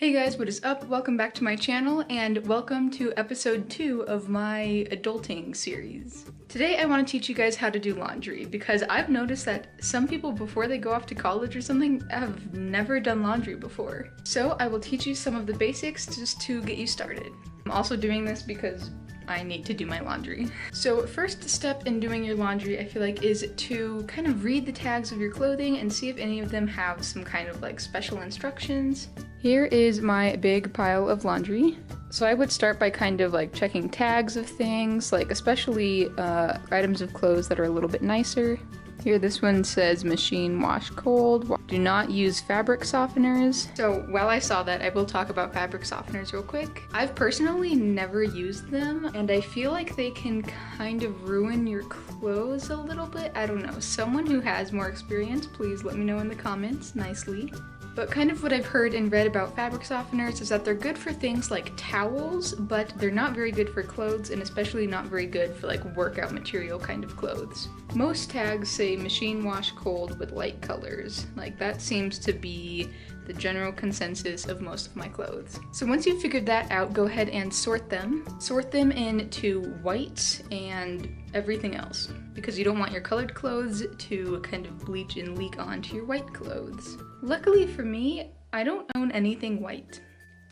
Hey guys, what is up? Welcome back to my channel and welcome to episode 2 of my adulting series. Today I want to teach you guys how to do laundry because I've noticed that some people before they go off to college or something have never done laundry before. So I will teach you some of the basics just to get you started. I'm also doing this because I need to do my laundry. So first step in doing your laundry, I feel like, is to kind of read the tags of your clothing and see if any of them have some kind of like special instructions. Here is my big pile of laundry. So I would start by kind of like checking tags of things, like especially items of clothes that are a little bit nicer. Here this one says machine wash cold. Do not use fabric softeners. So while I saw that, I will talk about fabric softeners real quick. I've personally never used them and I feel like they can kind of ruin your clothes a little bit. I don't know. Someone who has more experience, please let me know in the comments nicely. But kind of what I've heard and read about fabric softeners is that they're good for things like towels, but they're not very good for clothes and especially not very good for like workout material kind of clothes. Most tags say machine wash cold with light colors. Like that seems to be the general consensus of most of my clothes. So once you've figured that out, go ahead and sort them. Sort them into white and everything else because you don't want your colored clothes to kind of bleach and leak onto your white clothes. Luckily for me, I don't own anything white.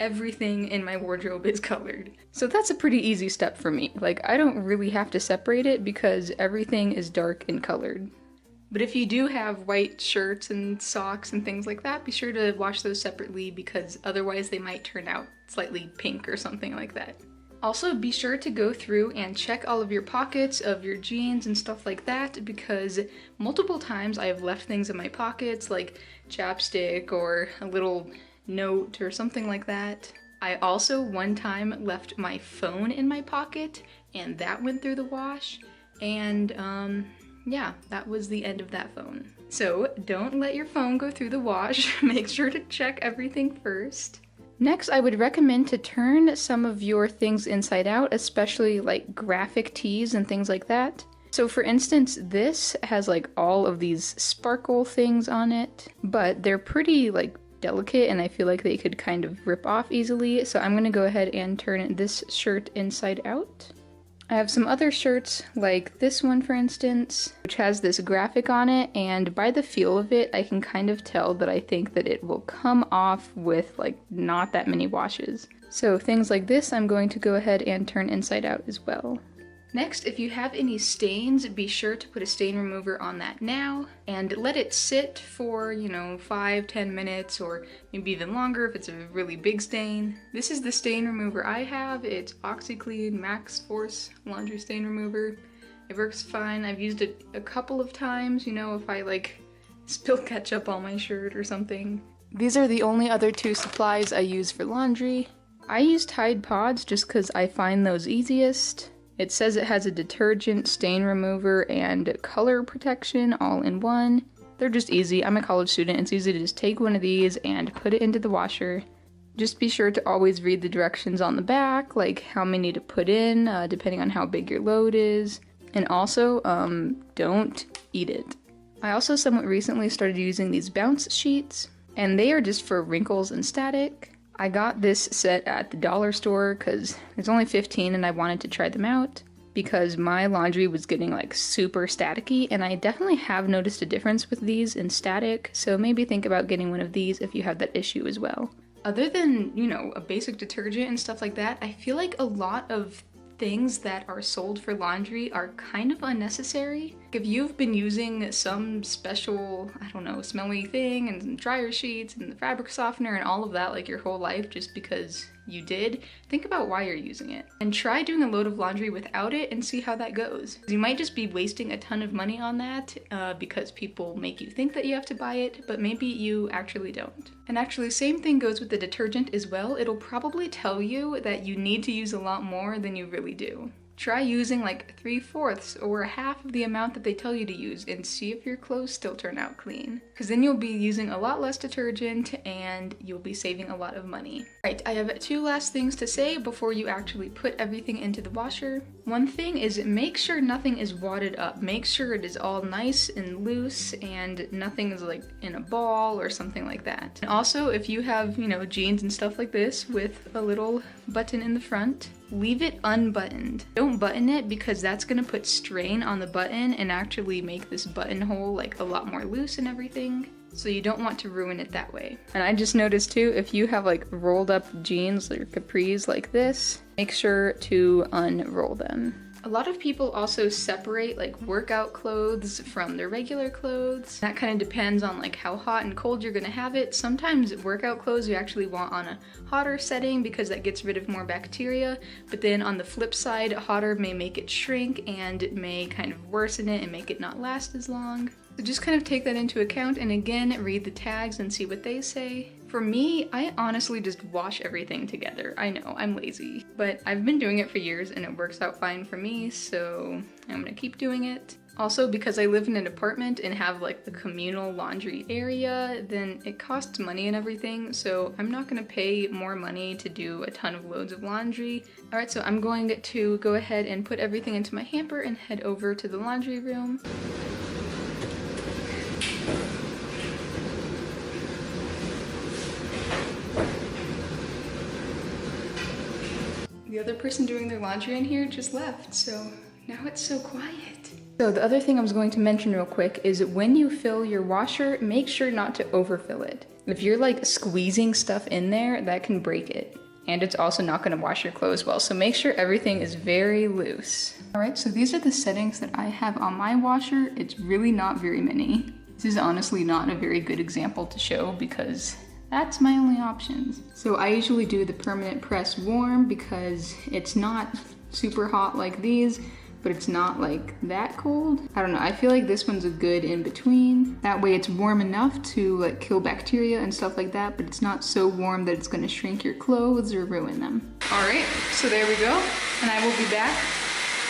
Everything in my wardrobe is colored. So that's a pretty easy step for me. Like I don't really have to separate it because everything is dark and colored. But if you do have white shirts and socks and things like that, be sure to wash those separately because otherwise they might turn out slightly pink or something like that. Also, be sure to go through and check all of your pockets of your jeans and stuff like that because multiple times I have left things in my pockets like chapstick or a little note or something like that. I also one time left my phone in my pocket and that went through the wash and yeah, that was the end of that phone. So don't let your phone go through the wash. Make sure to check everything first. Next, I would recommend to turn some of your things inside out, especially like graphic tees and things like that. So for instance, this has like all of these sparkle things on it, but they're pretty like delicate and I feel like they could kind of rip off easily. So I'm gonna go ahead and turn this shirt inside out. I have some other shirts, like this one for instance, which has this graphic on it, and by the feel of it, I can kind of tell that I think that it will come off with like not that many washes. So things like this, I'm going to go ahead and turn inside out as well. Next, if you have any stains, be sure to put a stain remover on that now and let it sit for, 5-10 minutes or maybe even longer if it's a really big stain. This is the stain remover I have. It's OxiClean Max Force Laundry Stain Remover. It works fine. I've used it a couple of times, if I like spill ketchup on my shirt or something. These are the only other two supplies I use for laundry. I use Tide Pods just because I find those easiest. It says it has a detergent, stain remover, and color protection all in one. They're just easy. I'm a college student. It's easy to just take one of these and put it into the washer. Just be sure to always read the directions on the back, like how many to put in, depending on how big your load is. And also, don't eat it. I also somewhat recently started using these bounce sheets, and they are just for wrinkles and static. I got this set at the dollar store because there's only 15 and I wanted to try them out because my laundry was getting like super staticky and I definitely have noticed a difference with these in static, so maybe think about getting one of these if you have that issue as well. Other than, a basic detergent and stuff like that, I feel like a lot of things that are sold for laundry are kind of unnecessary. If you've been using some special, smelly thing and dryer sheets and the fabric softener and all of that like your whole life just because you did, think about why you're using it. And try doing a load of laundry without it and see how that goes. You might just be wasting a ton of money on that because people make you think that you have to buy it, but maybe you actually don't. And actually, same thing goes with the detergent as well. It'll probably tell you that you need to use a lot more than you really do. Try using like 3/4 or half of the amount that they tell you to use and see if your clothes still turn out clean. Because then you'll be using a lot less detergent and you'll be saving a lot of money. Right, I have 2 last things to say before you actually put everything into the washer. One thing is make sure nothing is wadded up. Make sure it is all nice and loose and nothing is like in a ball or something like that. And also, if you have, you know, jeans and stuff like this with a little button in the front, leave it unbuttoned. Don't button it because that's gonna put strain on the button and actually make this buttonhole like a lot more loose and everything. So you don't want to ruin it that way. And I just noticed too, if you have like rolled up jeans or capris like this, make sure to unroll them. A lot of people also separate like workout clothes from their regular clothes. That kind of depends on like how hot and cold you're gonna have it. Sometimes workout clothes you actually want on a hotter setting because that gets rid of more bacteria. But then on the flip side, hotter may make it shrink and it may kind of worsen it and make it not last as long. So just kind of take that into account and again, read the tags and see what they say. For me, I honestly just wash everything together. I know, I'm lazy, but I've been doing it for years and it works out fine for me, so I'm gonna keep doing it. Also, because I live in an apartment and have like the communal laundry area, then it costs money and everything, so I'm not gonna pay more money to do a ton of loads of laundry. All right, so I'm going to go ahead and put everything into my hamper and head over to the laundry room. The other person doing their laundry in here just left, so now it's so quiet. So the other thing I was going to mention real quick is when you fill your washer, make sure not to overfill it. If you're like squeezing stuff in there, that can break it. And it's also not gonna wash your clothes well, so make sure everything is very loose. All right, so these are the settings that I have on my washer. It's really not very many. This is honestly not a very good example to show because that's my only options. So I usually do the permanent press warm because it's not super hot like these, but it's not like that cold. I don't know, I feel like this one's a good in between. That way it's warm enough to like kill bacteria and stuff like that, but it's not so warm that it's gonna shrink your clothes or ruin them. All right, so there we go. And I will be back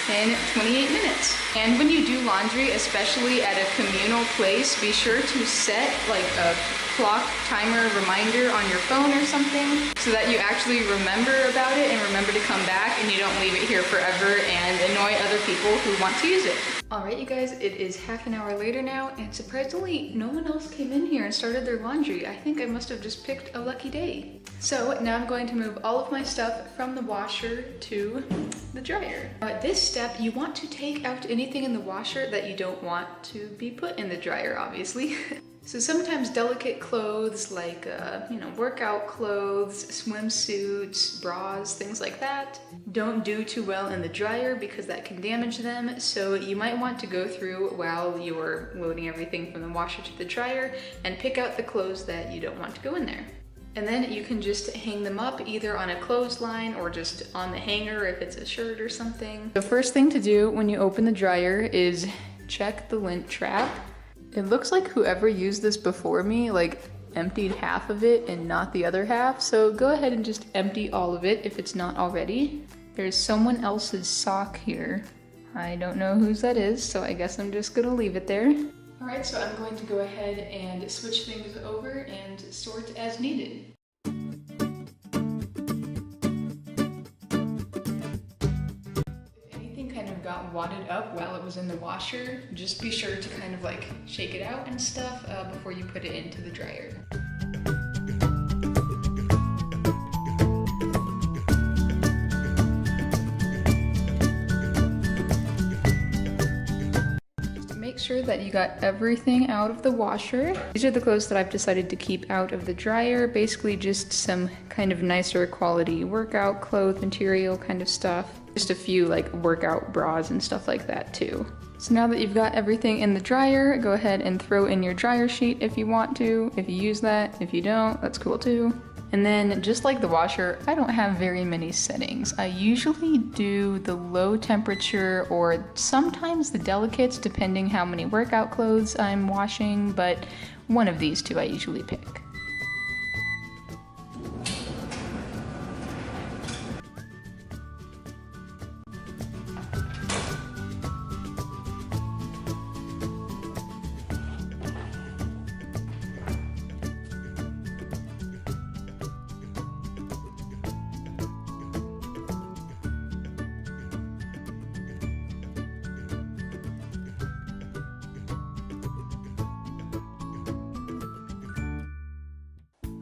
in 28 minutes. And when you do laundry, especially at a communal place, be sure to set like a clock timer reminder on your phone or something so that you actually remember about it and remember to come back and you don't leave it here forever and annoy other people who want to use it. All right, you guys, it is half an hour later now and surprisingly no one else came in here and started their laundry. I think I must have just picked a lucky day. So now I'm going to move all of my stuff from the washer to the dryer. Now at this step, you want to take out anything in the washer that you don't want to be put in the dryer, obviously. So sometimes delicate clothes like, you know, workout clothes, swimsuits, bras, things like that, don't do too well in the dryer because that can damage them. So you might want to go through while you're loading everything from the washer to the dryer and pick out the clothes that you don't want to go in there. And then you can just hang them up either on a clothesline or just on the hanger if it's a shirt or something. The first thing to do when you open the dryer is check the lint trap. It looks like whoever used this before me like emptied half of it and not the other half, so go ahead and just empty all of it if it's not already. There's someone else's sock here. I don't know whose that is, so I guess I'm just gonna leave it there. All right, so I'm going to go ahead and switch things over and sort as needed. Got wadded up while it was in the washer, just be sure to kind of like shake it out and stuff before you put it into the dryer. Just make sure that you got everything out of the washer. These are the clothes that I've decided to keep out of the dryer, basically just some kind of nicer quality workout clothes material kind of stuff. Just a few like workout bras and stuff like that too. So now that you've got everything in the dryer, go ahead and throw in your dryer sheet if you want to, if you use that. If you don't, that's cool too. And then just like the washer, I don't have very many settings. I usually do the low temperature or sometimes the delicates depending how many workout clothes I'm washing, but one of these two I usually pick.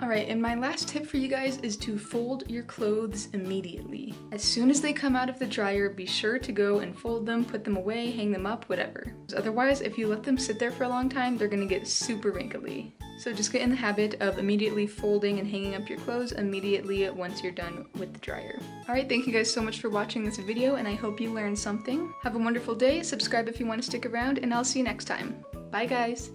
Alright, and my last tip for you guys is to fold your clothes immediately. As soon as they come out of the dryer, be sure to go and fold them, put them away, hang them up, whatever. Otherwise, if you let them sit there for a long time, they're gonna get super wrinkly. So just get in the habit of immediately folding and hanging up your clothes immediately once you're done with the dryer. Alright, thank you guys so much for watching this video, and I hope you learned something. Have a wonderful day, subscribe if you want to stick around, and I'll see you next time. Bye guys!